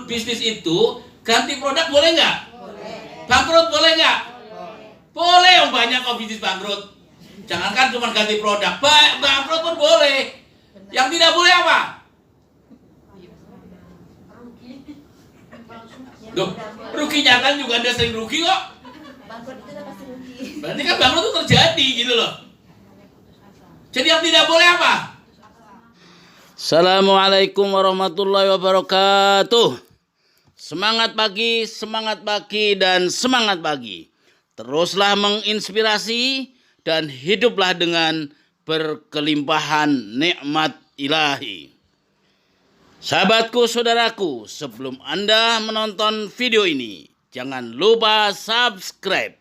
bisnis itu ganti produk boleh nggak? Boleh. Bangkrut boleh nggak? Boleh. Yang banyak kok bisnis bangkrut. Jangankan cuma ganti produk, bangkrut pun boleh. Yang tidak boleh apa? Duh, ruginya kan juga Anda sering rugi kok. Bangkrut itu udah pasti rugi. Berarti kan bangkrut itu terjadi gitu loh. Jadi yang tidak boleh apa? Assalamualaikum warahmatullahi wabarakatuh. Semangat pagi, dan semangat pagi. Teruslah menginspirasi dan hiduplah dengan berkelimpahan nikmat ilahi. Sahabatku, saudaraku, sebelum Anda menonton video ini, jangan lupa subscribe.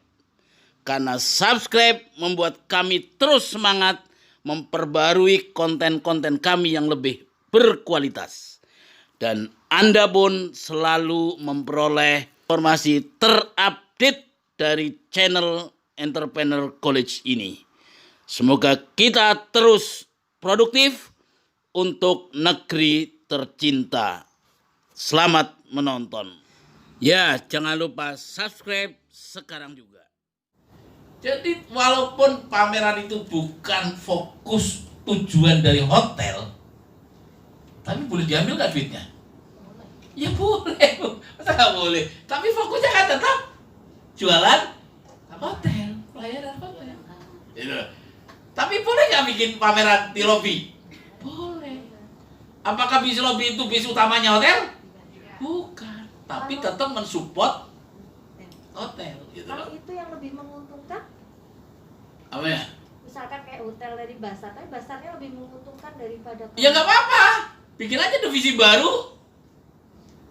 Karena subscribe membuat kami terus semangat memperbarui konten-konten kami yang lebih berkualitas. Dan Anda pun selalu memperoleh informasi terupdate dari channel Entrepreneur College ini. Semoga kita terus produktif untuk negeri tercinta. Selamat menonton. Ya, jangan lupa subscribe sekarang juga. Jadi walaupun pameran itu bukan fokus tujuan dari hotel, tapi boleh diambil nggak duitnya? Ya boleh, masa nggak boleh? Tapi fokusnya kan tetap jualan hotel, pelayanan hotel. Gitu. Tapi boleh nggak bikin pameran di lobi? Boleh. Apakah bis lobi itu bis utamanya hotel? Bukan, tapi tetap mensupport hotel. Gitu. Kalau itu yang lebih menguntungkan? Apa ya? Misalkan kayak hotel dari Basar, tapi Basarnya lebih menguntungkan daripada. Ya nggak apa-apa, bikin aja divisi baru,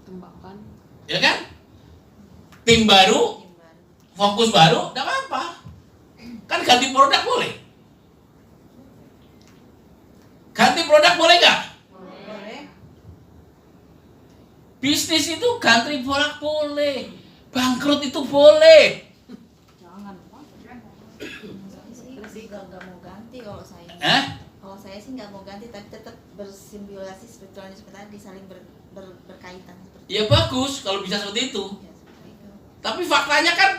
Kembangkan. ya kan? Tim baru, fokus baru, nggak apa-apa. Kan ganti produk boleh. Ganti produk boleh nggak? Boleh. Bisnis itu ganti produk boleh, bangkrut itu boleh. Jangan. Saya sih nggak mau ganti kalau saya. Kalau saya sih nggak mau ganti, tapi tetap bersimbiolasi sebetulnya seperti saling berkaitan. Ya bagus kalau bisa seperti itu. Ya, seperti itu. Tapi faktanya kan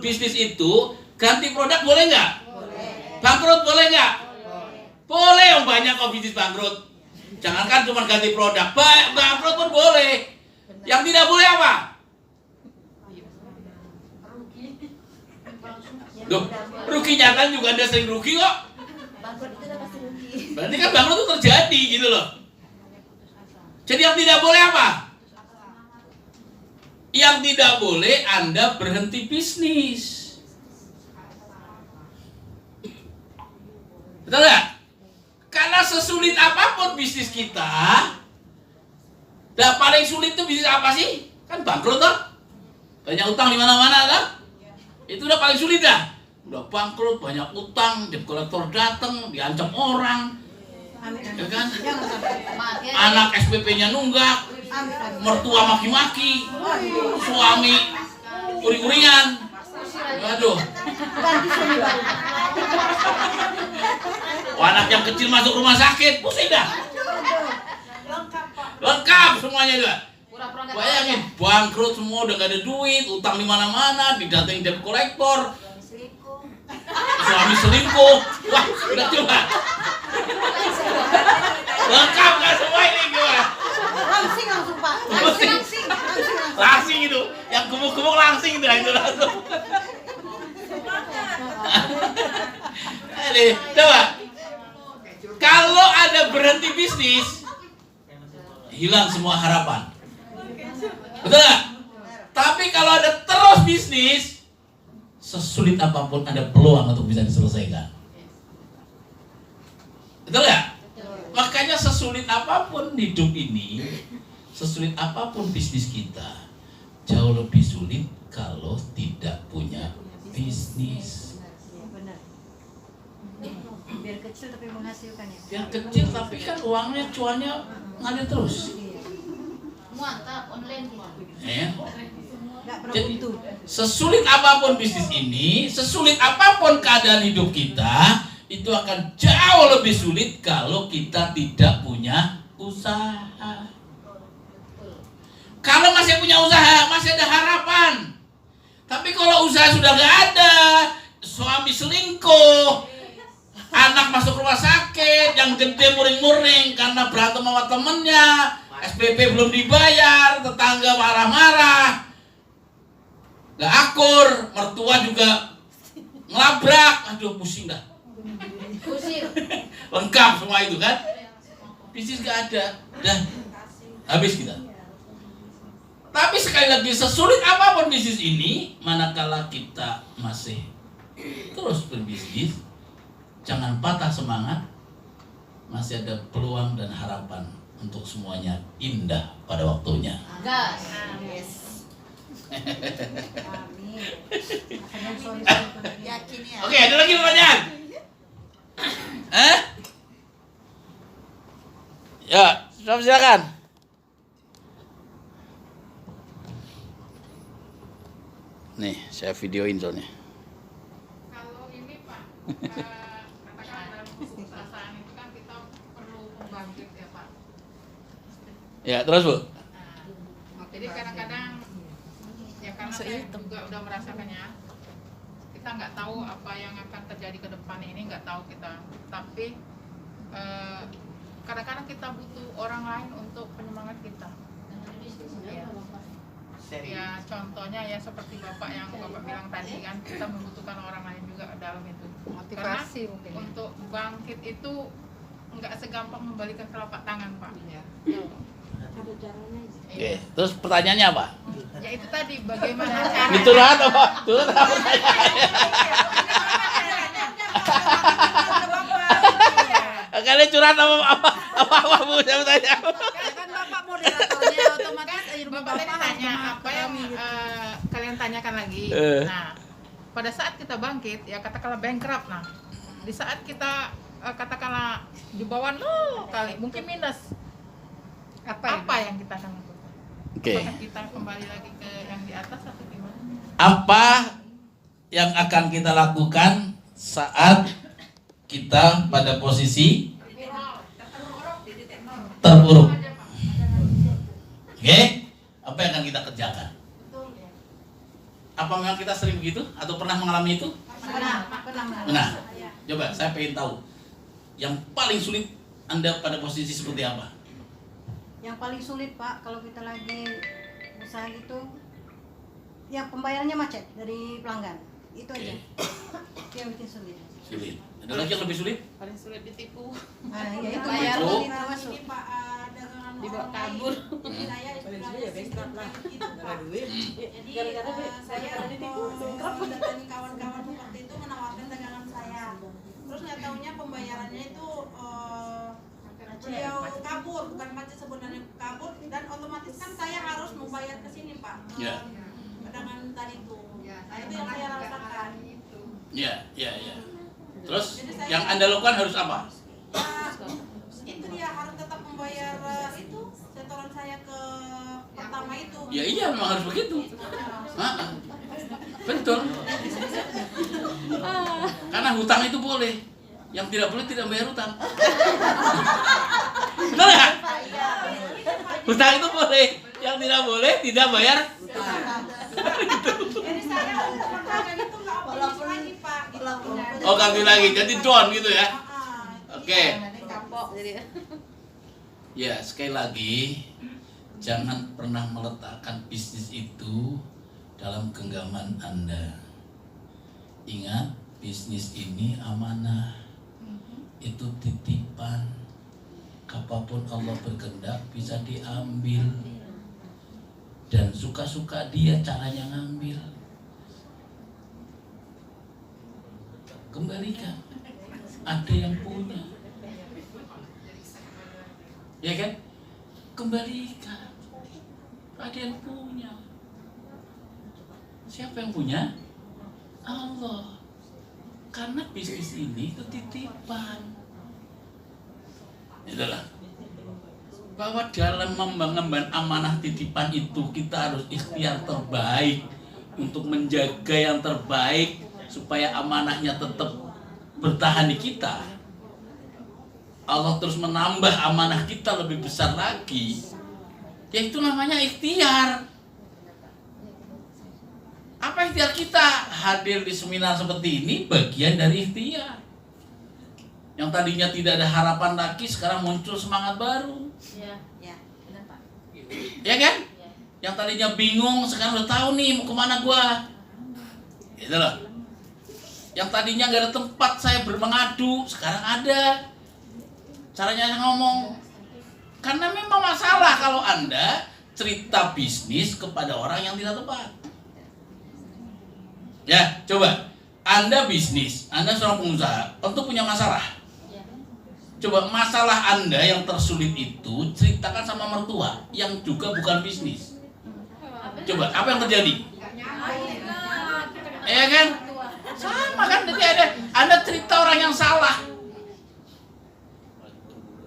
bisnis itu ganti produk boleh nggak? Boleh. Bangkrut boleh nggak? Boleh. Boleh. Yang banyak kok bisnis bangkrut. Jangankan cuma ganti produk, bangkrut pun boleh. Benar. Yang tidak boleh apa? Rugi. Duh, ruginya kan juga Anda sering rugi kok. Bangkrut itu udah pasti rugi. Berarti kan bangkrut itu terjadi gitu loh. Jadi yang tidak boleh apa? Yang tidak boleh Anda berhenti bisnis. Betul nggak? Karena sesulit apapun bisnis kita, paling sulit itu bisnis apa sih? Kan bangkrut toh. Banyak utang di mana-mana kan? Itu udah paling sulit dah. Udah bangkrut, banyak utang, debt collector datang, diancam orang. Ya kan? Anak SPP-nya nunggak, mertua maki-maki, suami uring-uringan. Aduh. Anak yang kecil masuk rumah sakit, pusing dah. Lengkap semuanya juga. Bayangin, bangkrut semua, udah gak ada duit, utang di mana-mana, didatengin debt collector, suami selingkuh. Wah, udah coba. Lengkap gak semua ini gimana? Langsing langsung Pak. Langsing itu, yang gemuk-gemuk langsing itu langsung. Coba, kalau ada berhenti bisnis, hilang semua harapan. Betul nggak? Tapi kalau ada terus bisnis, sesulit apapun ada peluang untuk bisa diselesaikan. Betul nggak? Makanya sesulit apapun hidup ini, sesulit apapun bisnis kita, jauh lebih sulit kalau tidak punya bisnis. Benar. Biar kecil tapi menghasilkan ya. Yang kecil tapi kan uangnya, cuannya ngalir terus. Mantap online Ya. Nggak Jadi beruntung. sesulit apapun bisnis ini, sesulit apapun keadaan hidup kita, itu akan jauh lebih sulit kalau kita tidak punya usaha. punya usaha, masih ada harapan. Tapi kalau usaha sudah gak ada, suami selingkuh, anak masuk rumah sakit, yang gede muring-muring karena berantem sama temennya, SPP belum dibayar, tetangga marah-marah, gak akur, mertua juga ngelabrak, aduh pusing dah. Kusir. Lengkap semua itu kan. Bisnis gak ada, dah habis kita. Tapi sekali lagi, sesulit apapun bisnis ini, manakala kita masih terus berbisnis, jangan patah semangat. Masih ada peluang dan harapan untuk semuanya indah pada waktunya. Gas. Yes. Amin. Yakin ya. Oke, ada lagi pertanyaan? Ya, silakan. Nih, saya videoin soalnya. Kalau ini Pak, katakan dalam perusahaan itu kan kita perlu pembangkit ya Pak. Ya, terus Bu. Nah, jadi kadang-kadang ya karena saya juga udah merasakannya, kita nggak tahu apa yang akan terjadi ke depan ini, nggak tahu kita. Tapi kadang-kadang kita butuh orang lain untuk penyemangat kita. Ya contohnya ya seperti Bapak yang Bapak bilang tadi kan, kita membutuhkan orang lain juga dalam itu. Motivasi Karena mungkin. untuk bangkit itu nggak segampang membalikan telapak tangan Pak. Oke, terus pertanyaannya apa? Ya itu tadi bagaimana cara. Curhat apa? Curhat apa? Kalian curhat apa Bu? Saya tanya. Kan Bapak moderatornya otomatis Bapak tadi tanya apa yang kalian tanyakan lagi. Nah, pada saat kita bangkit ya katakanlah bankrupt, nah di saat kita katakanlah di bawah 0 kali mungkin minus, apa yang kita akan lakukan? Oke. Apakah kita kembali lagi ke yang di atas atau gimana? Apa yang akan kita lakukan saat kita pada posisi terpuruk? Oke? Apa yang akan kita kerjakan? Apa memang kita sering begitu atau pernah mengalami itu? Pernah. Coba saya pengen tahu. Yang paling sulit Anda pada posisi seperti apa? Yang paling sulit Pak, kalau kita lagi usaha gitu, ya pembayarannya macet dari pelanggan. Itu aja. Itu yang bikin sulit. Sulit. Ada lagi yang lebih sulit? Paling sulit ditipu. Nah, ya itu Bayar. Oh. kita masuk. Dibawa kabur. Jadi saya datangi kawan-kawan seperti itu menawarkan dagangan saya. Terus nggak taunya pembayarannya itu beliau kabur, bukan macet sebenarnya kabur, dan otomatis kan saya harus membayar ke sini Pak. Ya. Dagangan tadi itu. Itu yang saya rasakan. Ya. Terus yang Anda lakukan harus apa? Ya, itu dia harus tetap membayar itu setoran saya ke pertama itu. Ya iya, memang harus begitu. Betul. Karena hutang itu boleh. Yang tidak boleh tidak bayar hutang. Betul ya? Hutang itu boleh. Yang tidak boleh tidak bayar. Jadi saya kayak gitu nggak optimis lagi Pak. Gitu. Oh, ganti lagi. Jadi down gitu ya. Oke. Kapok jadi. Ya, sekali lagi, jangan pernah meletakkan bisnis itu dalam genggaman Anda. Ingat, bisnis ini amanah. Itu titipan. Apapun Allah berkehendak bisa diambil. Dan suka-suka dia caranya ngambil. Kembalikan. Ada yang punya. Ya kan? Kembalikan. Ada yang punya. Siapa yang punya? Allah. Karena bisnis ini itu titipan. Itulah. Bahwa dalam mengemban amanah titipan itu kita harus ikhtiar terbaik untuk menjaga yang terbaik supaya amanahnya tetap bertahan di kita. Allah terus menambah amanah kita lebih besar lagi. Ya itu namanya ikhtiar. Maka ikhtiar kita hadir di seminar seperti ini bagian dari ikhtiar. Yang tadinya tidak ada harapan lagi, sekarang muncul semangat baru. Ya. Ya, benar Pak. Ya kan? Ya. Yang tadinya bingung, sekarang udah tahu nih mau kemana gua. Gitu loh. Yang tadinya gak ada tempat saya bermengadu, sekarang ada. Caranya saya ngomong. Karena memang masalah kalau Anda cerita bisnis kepada orang yang tidak tepat. Ya, coba. Anda bisnis, Anda seorang pengusaha, tentu punya masalah. Ya. Coba masalah Anda yang tersulit itu ceritakan sama mertua yang juga bukan bisnis. Coba, apa yang terjadi? Ya kan? Sama kan, berarti Anda cerita orang yang salah.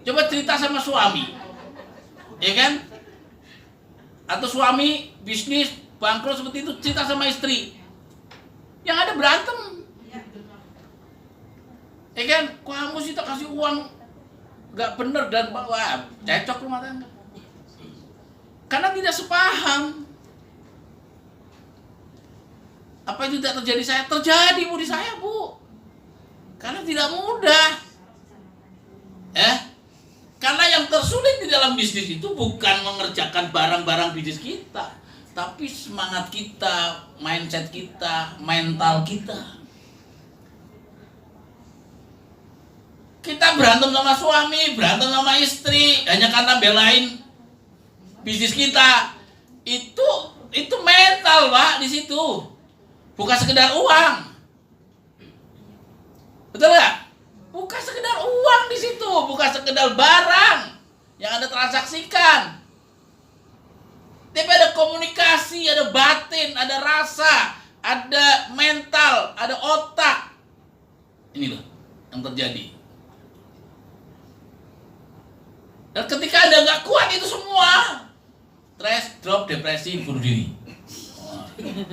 Coba cerita sama suami, ya kan? Atau suami bisnis bangkrut seperti itu, cerita sama istri, yang ada berantem. Ya kan? Kamu sih tak kasih uang nggak bener dan wah, cecok rumah tangga. Karena tidak sepaham. Apa itu tidak terjadi saya? Terjadi Bu di saya Bu. Karena tidak mudah. Karena yang tersulit di dalam bisnis itu bukan mengerjakan barang-barang bisnis kita, tapi semangat kita, mindset kita, mental kita. Kita berantem sama suami, berantem sama istri hanya karena belain bisnis kita. Itu mental Pak di situ. Bukan sekedar uang. Betul nggak? Bukan sekedar uang di situ, bukan sekedar barang yang Anda transaksikan. Tapi ada komunikasi, ada batin, ada rasa, ada mental, ada otak. Ini loh yang terjadi. Dan ketika Anda nggak kuat itu semua, stres, drop, depresi, bunuh diri.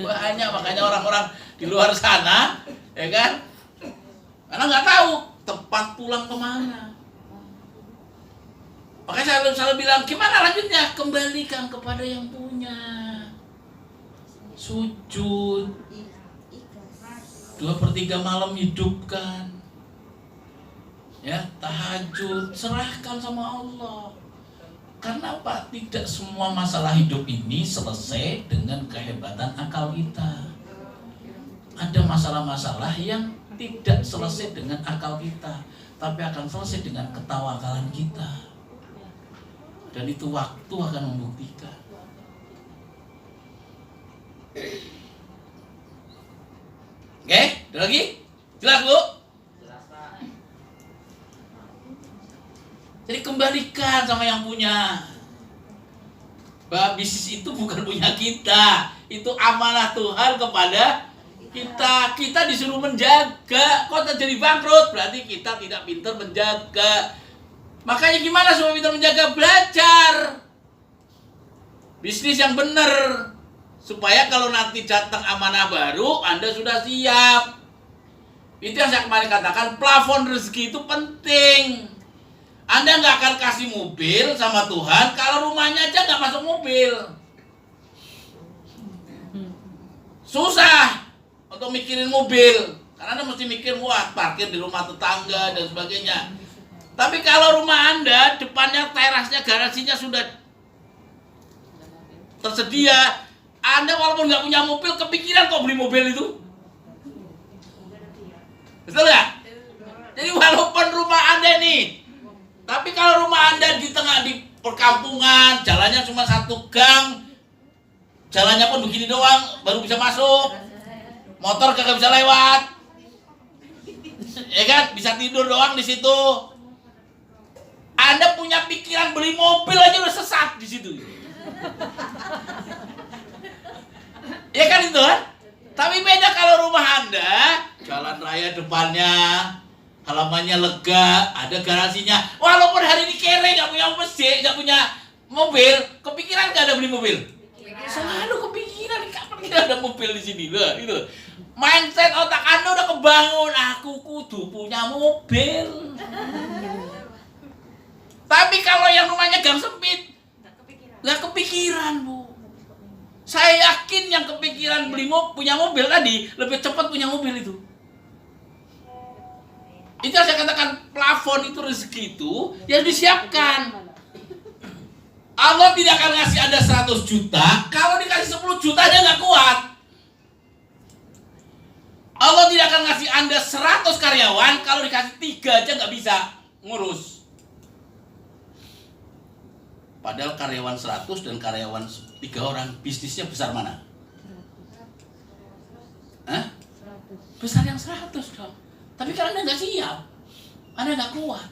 Banyak makanya orang-orang di luar sana, ya kan? Karena nggak tahu tempat pulang kemana. Makanya saya selalu bilang, gimana lanjutnya? Kembalikan kepada yang punya. Sujud. 2/3 malam hidupkan. Ya, tahajud, serahkan sama Allah. Karena apa? Tidak semua masalah hidup ini selesai dengan kehebatan akal kita. Ada masalah-masalah yang tidak selesai dengan akal kita, tapi akan selesai dengan ketawakalan kita. Dan itu waktu akan membuktikan. Oke, ada lagi? Jelas Bu? Jadi kembalikan sama yang punya. Bahwa bisnis itu bukan punya kita, itu amanah Tuhan kepada kita. Kita disuruh menjaga. Kok terjadi bangkrut? Berarti kita tidak pintar menjaga. Makanya gimana supaya pintar menjaga? Belajar bisnis yang benar, supaya kalau nanti datang amanah baru Anda sudah siap. Itu yang saya kemarin katakan, plafon rezeki itu penting. Anda nggak akan kasih mobil sama Tuhan kalau rumahnya aja nggak masuk mobil. Susah untuk mikirin mobil, karena Anda mesti mikir, wah parkir di rumah tetangga dan sebagainya. Tapi kalau rumah Anda depannya terasnya, garasinya sudah tersedia, Anda walaupun nggak punya mobil, kepikiran kok beli mobil itu. Betul nggak? Jadi walaupun rumah Anda nih, tapi kalau rumah Anda di tengah di perkampungan, jalannya cuma 1 gang, jalannya pun begini doang, baru bisa masuk, motor kagak bisa lewat, ya kan? Bisa tidur doang di situ. Anda punya pikiran beli mobil aja udah sesat di situ. Ya kan itu kan? Tapi beda kalau rumah Anda, jalan raya depannya, halamannya lega, ada garasinya. Walaupun hari ini kere, nggak punya mesin, nggak punya mobil, kepikiran nggak ada beli mobil? Selalu kepikiran, kapan kita ada mobil di sini lah, itu. Mindset otak Anda udah kebangun, aku kudu punya mobil. Tapi kalau yang rumahnya gang sempit, nggak kepikiran Bu. Saya yakin yang kepikiran punya mobil tadi lebih cepat punya mobil itu. Itu yang saya katakan, plafon itu rezeki itu yang disiapkan. Allah tidak akan ngasih Anda 100 juta kalau dikasih 10 juta aja nggak kuat. Allah tidak akan ngasih Anda 100 karyawan kalau dikasih 3 aja nggak bisa ngurus. Padahal karyawan 100 dan karyawan 3 orang, bisnisnya besar mana? Hah? Besar yang 100 dong. Tapi kalau Anda nggak siap, Anda nggak kuat.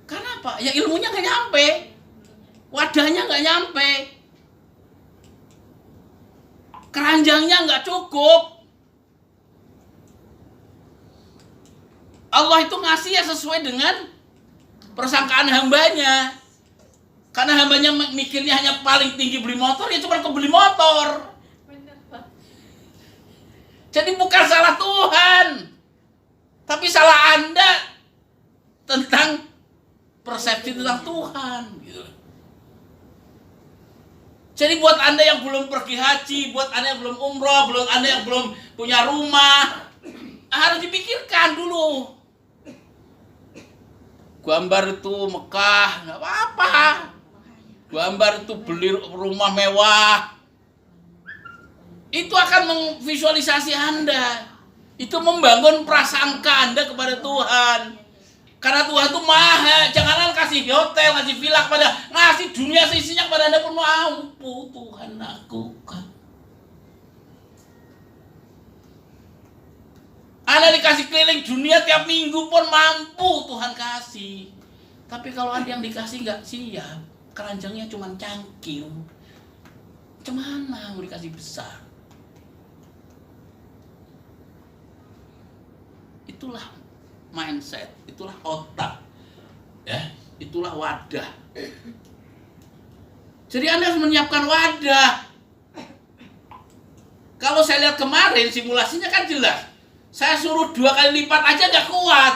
Karena apa? Ya ilmunya nggak nyampe, wadahnya nggak nyampe, keranjangnya nggak cukup. Allah itu ngasih ya sesuai dengan persangkaan hambanya. Karena hambanya mikirnya hanya paling tinggi beli motor, ya cuma kebeli motor. Jadi bukan salah Tuhan, tapi salah Anda tentang persepsi tentang Tuhan. Gitu. Jadi buat Anda yang belum pergi haji, buat Anda yang belum umroh, buat Anda yang belum punya rumah, harus dipikirkan dulu. Gambar itu Mekah, nggak apa-apa. Gambar itu beli rumah mewah, itu akan memvisualisasi Anda. Itu membangun prasangka Anda kepada Tuhan. Karena Tuhan itu maha. Janganlah kasih hotel, kasih villa kepada, ngasih dunia seisinya kepada Anda pun mampu Tuhan lakukan. Anda dikasih keliling dunia tiap minggu pun mampu Tuhan kasih. Tapi kalau Anda yang dikasih nggak siap, keranjangnya cuma cangkir, gimana mau dikasih besar? Itulah mindset, itulah otak, ya, itulah wadah. Jadi Anda harus menyiapkan wadah. Kalau saya lihat kemarin simulasinya kan jelas. Saya suruh 2 kali lipat aja nggak kuat.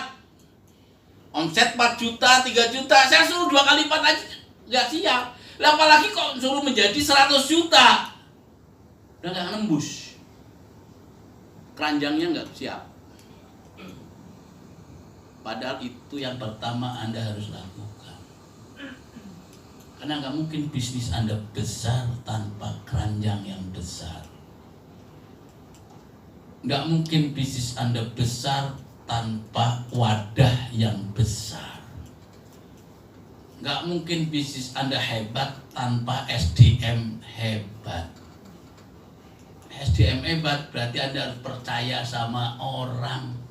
Omset 4 juta, 3 juta, saya suruh 2 kali lipat aja nggak siap. Apalagi kok suruh menjadi 100 juta. Udah nggak nembus. Keranjangnya nggak siap. Padahal itu yang pertama Anda harus lakukan. Karena nggak mungkin bisnis Anda besar tanpa keranjang yang besar. Nggak mungkin bisnis Anda besar tanpa wadah yang besar. Nggak mungkin bisnis Anda hebat tanpa SDM hebat. SDM hebat berarti Anda harus percaya sama orang.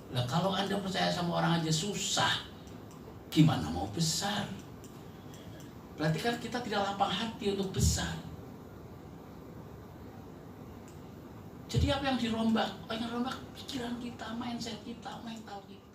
Nah, kalau Anda percaya sama orang aja susah, gimana mau besar? Berarti kan kita tidak lapang hati untuk besar. Jadi apa yang dirombak? Yang dirombak pikiran kita, mindset kita, mental kita.